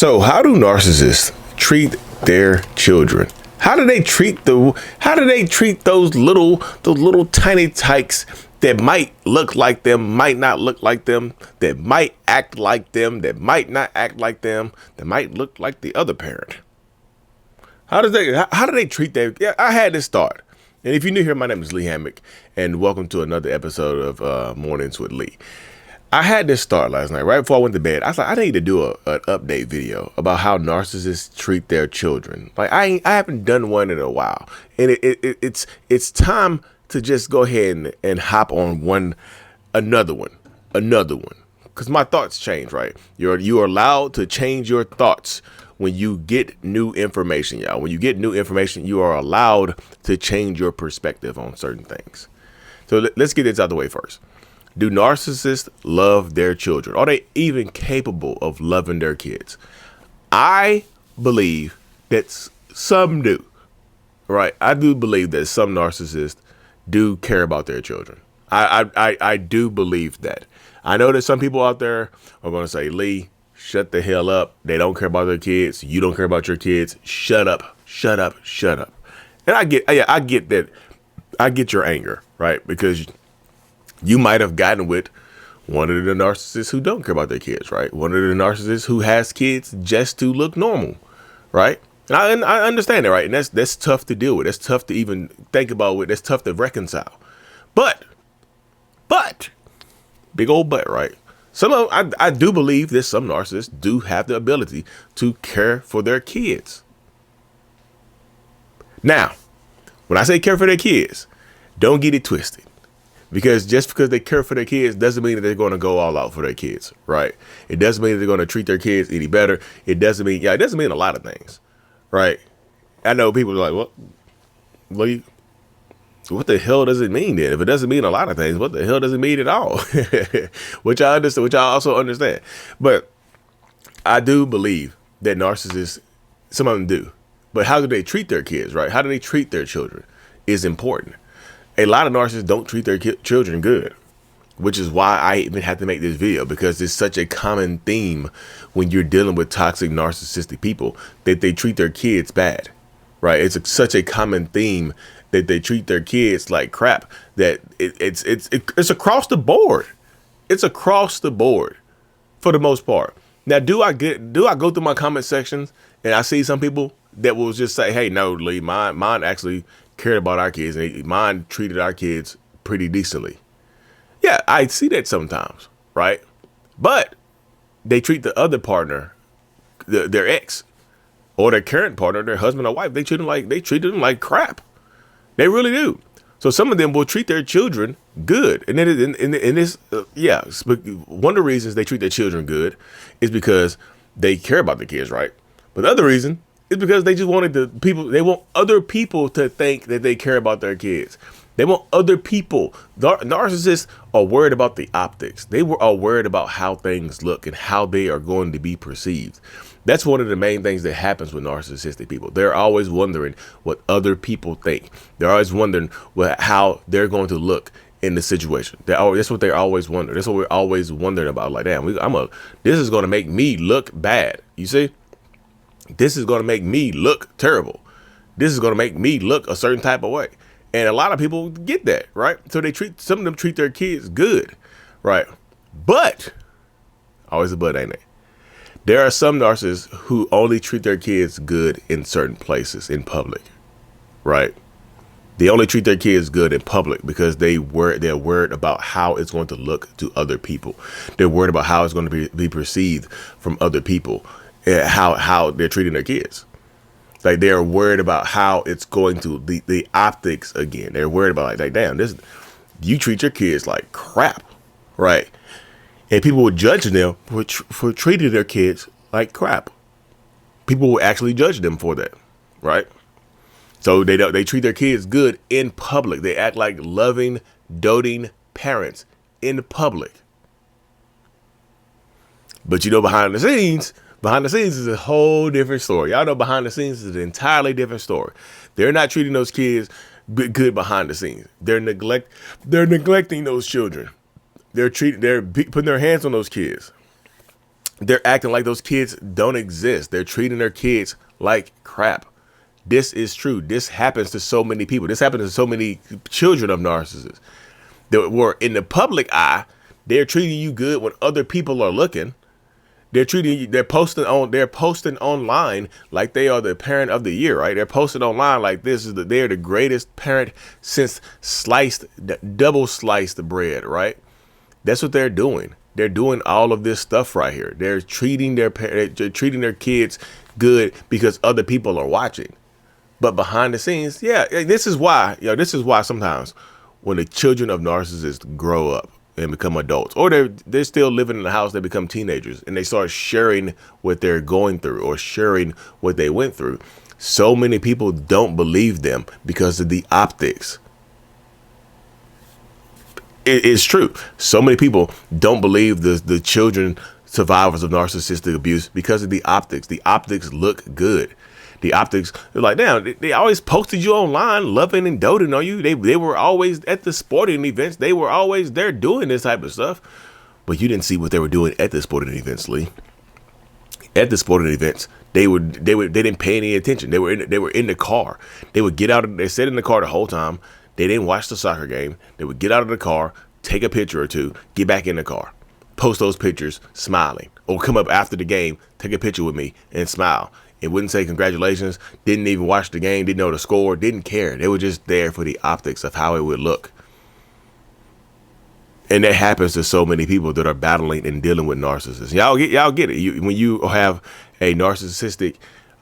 So, how do narcissists treat their children? How do they treat those little tiny tykes that might look like them, might not look like them, that might act like them, that might not act like them, that might look like the other parent? How do they treat their? Yeah, I had this thought. And if you're new here, my name is Lee Hammock, and welcome to another episode of Mornings with Lee. I had this thought last night, right before I went to bed. I was like, I need to do an update video about how narcissists treat their children. Like I haven't done one in a while, and it's time to just go ahead and hop on another one, because my thoughts change. Right, you are allowed to change your thoughts when you get new information, y'all. When you get new information, you are allowed to change your perspective on certain things. So let's get this out of the way first. Do narcissists love their children? Are they even capable of loving their kids? I believe that some do, right? I do believe that some narcissists do care about their children. I do believe that. I know that some people out there are going to say, Lee, shut the hell up. They don't care about their kids. You don't care about your kids. Shut up. And I get that. I get your anger, right? Because you might have gotten with one of the narcissists who don't care about their kids, right? One of the narcissists who has kids just to look normal, right? And I understand that, right? And that's tough to deal with. That's tough to even think about. That's tough to reconcile. But, big old but, right? I do believe that some narcissists do have the ability to care for their kids. Now, when I say care for their kids, don't get it twisted. Because just because they care for their kids doesn't mean that they're going to go all out for their kids, right? It doesn't mean that they're going to treat their kids any better. It doesn't mean a lot of things, right? I know people are like, what the hell does it mean then? If it doesn't mean a lot of things, what the hell does it mean at all? Which I understand, which I also understand. But I do believe that narcissists, some of them do. But how do they treat their kids, right? How do they treat their children is important. A lot of narcissists don't treat their children good, which is why I even had to make this video, because it's such a common theme when you're dealing with toxic narcissistic people that they treat their kids bad, right? It's such a common theme that they treat their kids like crap, that it's across the board. It's across the board for the most part. Now, do I go through my comment sections and I see some people that will just say, hey, no, Lee, mine actually cared about our kids, and mine treated our kids pretty decently. Yeah, I see that sometimes, right? But they treat the other partner, their ex, or their current partner, their husband or wife, they treat them like crap. They really do. So some of them will treat their children good, and then one of the reasons they treat their children good is because they care about the kids, right? But the other reason is because they just they want other people to think that they care about their kids. They want other people. Narcissists are worried about the optics. They are worried about how things look and how they are going to be perceived. That's one of the main things that happens with narcissistic people. They're always wondering what other people think. They're always wondering how they're going to look in the situation. That's what they're always wondering. That's what we're always wondering about. Like, damn, this is going to make me look bad. You see? This is going to make me look terrible. This is going to make me look a certain type of way. And a lot of people get that, right? So some of them treat their kids good, right? But, always a but, ain't it? There are some narcissists who only treat their kids good in certain places, in public, right? They only treat their kids good in public because they're worried about how it's going to look to other people. They're worried about how it's going to be perceived from other people. How they're treating their kids. Like, they're worried about how it's going to the optics again. They're worried about like damn, you treat your kids like crap, right? And people will judge them for treating their kids like crap. People will actually judge them for that, right? So they treat their kids good in public. They act like loving, doting parents in public. But behind the scenes is a whole different story. Y'all know behind the scenes is an entirely different story. They're not treating those kids good behind the scenes. They're neglecting those children. They're putting their hands on those kids. They're acting like those kids don't exist. They're treating their kids like crap. This is true. This happens to so many people. This happens to so many children of narcissists that were in the public eye. They're treating you good when other people are looking. They're treating you, they're posting online like they are the parent of the year, right? They're posting online like they're the greatest parent since double sliced bread, right? That's what they're doing. They're doing all of this stuff right here. They're treating they're treating their kids good because other people are watching. But behind the scenes, yeah, this is why, this is why sometimes when the children of narcissists grow up and become adults, or they're still living in the house, they become teenagers and they start sharing what they're going through or sharing what they went through. So many people don't believe them because of the optics. It's true. So many people don't believe the children survivors of narcissistic abuse because of the optics. The optics look good. The optics, they're like, damn, they always posted you online, loving and doting on you. They were always at the sporting events. They were always there doing this type of stuff. But you didn't see what they were doing at the sporting events, Lee. At the sporting events, they didn't pay any attention. They were in the car. They would get out. They sat in the car the whole time. They didn't watch the soccer game. They would get out of the car, take a picture or two, get back in the car, post those pictures smiling, or come up after the game, take a picture with me and smile. It wouldn't say congratulations, didn't even watch the game, didn't know the score, didn't care. They were just there for the optics of how it would look. And that happens to so many people that are battling and dealing with narcissists. Y'all get it. When you have a narcissistic,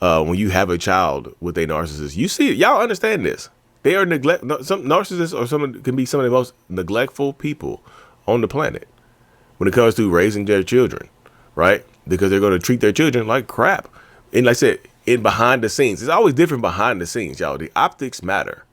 when you have a child with a narcissist, you see it. Y'all understand this. They are some narcissists can be some of the most neglectful people on the planet when it comes to raising their children, right? Because they're going to treat their children like crap. And like I said, in behind the scenes, it's always different behind the scenes, y'all. The optics matter.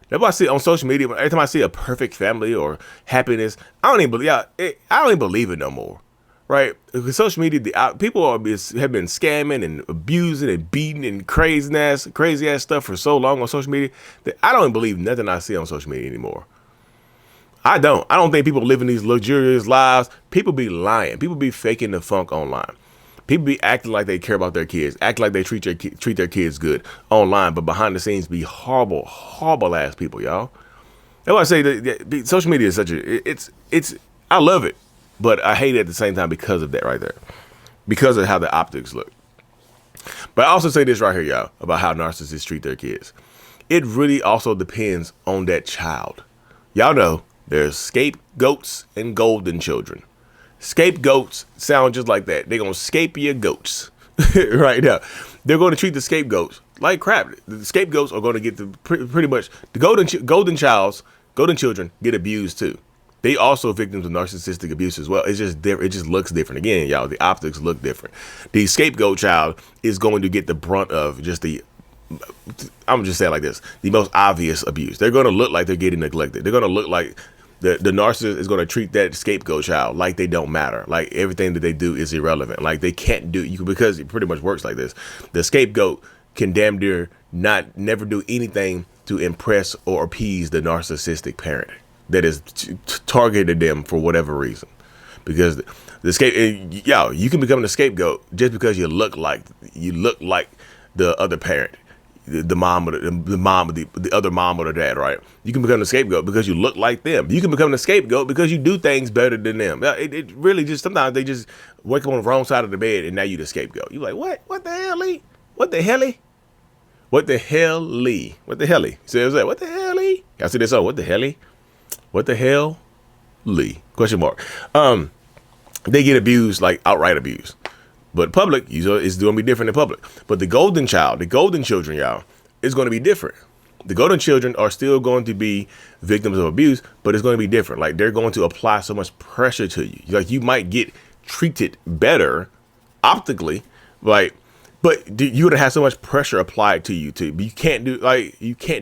That's why I see on social media, every time I see a perfect family or happiness, I don't even believe it no more, right? Because social media, people have been scamming and abusing and beating and crazy ass stuff for so long on social media that I don't even believe nothing I see on social media anymore. I don't think people living these luxurious lives. People be lying. People be faking the funk online. People be acting like they care about their kids, acting like they treat their kids good online, but behind the scenes be horrible ass people, y'all. That's why I say that social media is such I love it, but I hate it at the same time because of that right there, because of how the optics look. But I also say this right here, y'all, about how narcissists treat their kids. It really also depends on that child. Y'all know there's scapegoats and golden children. Scapegoats sound just like that. They're going to scape your goats right now. They're going to treat the scapegoats like crap. The scapegoats are going to get pretty much the golden children get abused too. They also victims of narcissistic abuse as well. It's just different. It just looks different. Again, y'all, the optics look different. The scapegoat child is going to get the brunt of just I'm just saying like this, the most obvious abuse. They're going to look like they're getting neglected. They're going to look like the narcissist is going to treat that scapegoat child like they don't matter, like everything that they do is irrelevant, like they can't do because it pretty much works like this. The scapegoat can damn near never do anything to impress or appease the narcissistic parent that is targeted them for whatever reason, because you can become the scapegoat just because you look like the other parent. The mom or the other mom or the dad, right? You can become the scapegoat because you look like them. You can become the scapegoat because you do things better than them. It really just, sometimes they just wake up on the wrong side of the bed and now you the scapegoat. You're like, what? What the hell, Lee? What the hell, Lee? What the hell, Lee? What the hell, Lee? Says that. What the hell, Lee? I see this song. What the hell, Lee? What the hell, Lee? Question mark. They get abused, like outright abuse. But public, it's going to be different in public. But the golden children, y'all, is going to be different. The golden children are still going to be victims of abuse, but it's going to be different. Like, they're going to apply so much pressure to you. Like, you might get treated better optically, like, but you're going to have so much pressure applied to you too. But you can't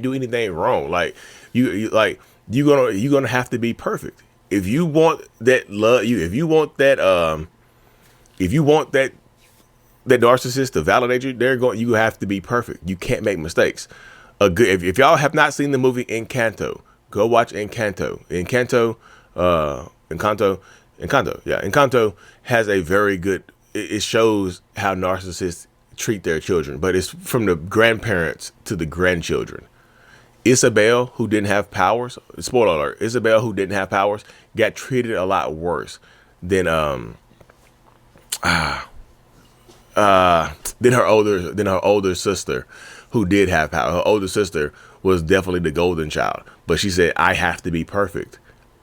do anything wrong. Like, you're going to have to be perfect. If you want that love, if you want that narcissist to validate you, you have to be perfect. You can't make mistakes. If y'all have not seen the movie Encanto, go watch Encanto. Encanto has a very good. it shows how narcissists treat their children, but it's from the grandparents to the grandchildren. Isabel, who didn't have powers, spoiler alert, Isabel, who didn't have powers, got treated a lot worse than her older sister, who did have power. Her older sister was definitely the golden child, but she said, I have to be perfect.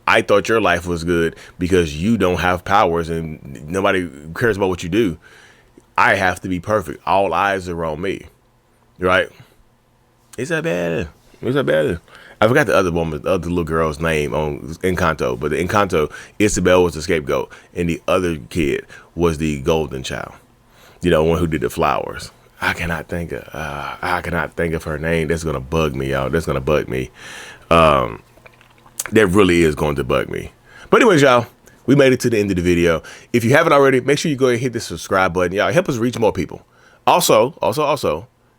I thought your life was good because you don't have powers and nobody cares about what you do. I have to be perfect. All eyes are on me. Right? Isabel. I forgot the other woman, the other little girl's name on Encanto, but the Encanto, Isabel was the scapegoat, and the other kid was the golden child. You know, one who did the flowers. I cannot think of her name. That's gonna bug me, y'all. That's gonna bug me. That really is going to bug me. But anyways, y'all, we made it to the end of the video. If you haven't already, make sure you go ahead and hit the subscribe button. Y'all help us reach more people. Also,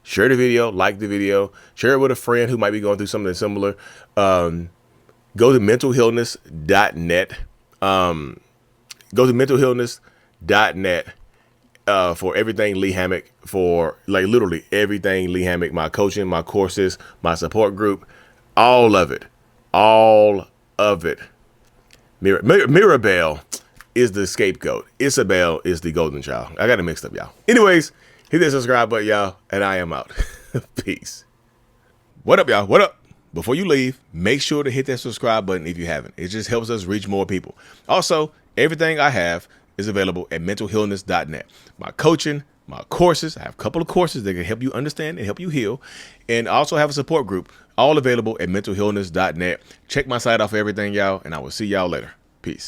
share the video, like the video, share it with a friend who might be going through something similar. Go to mentalhealness.net. Go to mentalhealness.net for everything Lee Hammock, for like literally everything Lee Hammock, my coaching, my courses, my support group, all of it. All of it. Mirabelle is the scapegoat. Isabel is the golden child. I got it mixed up, y'all. Anyways, hit that subscribe button, y'all, and I am out. Peace. What up, y'all? What up? Before you leave, make sure to hit that subscribe button if you haven't. It just helps us reach more people. Also, everything I have is available at mentalhealness.net. My coaching, my courses. I have a couple of courses that can help you understand and help you heal. And I also have a support group, all available at mentalhealness.net. Check my site out for everything, y'all, and I will see y'all later.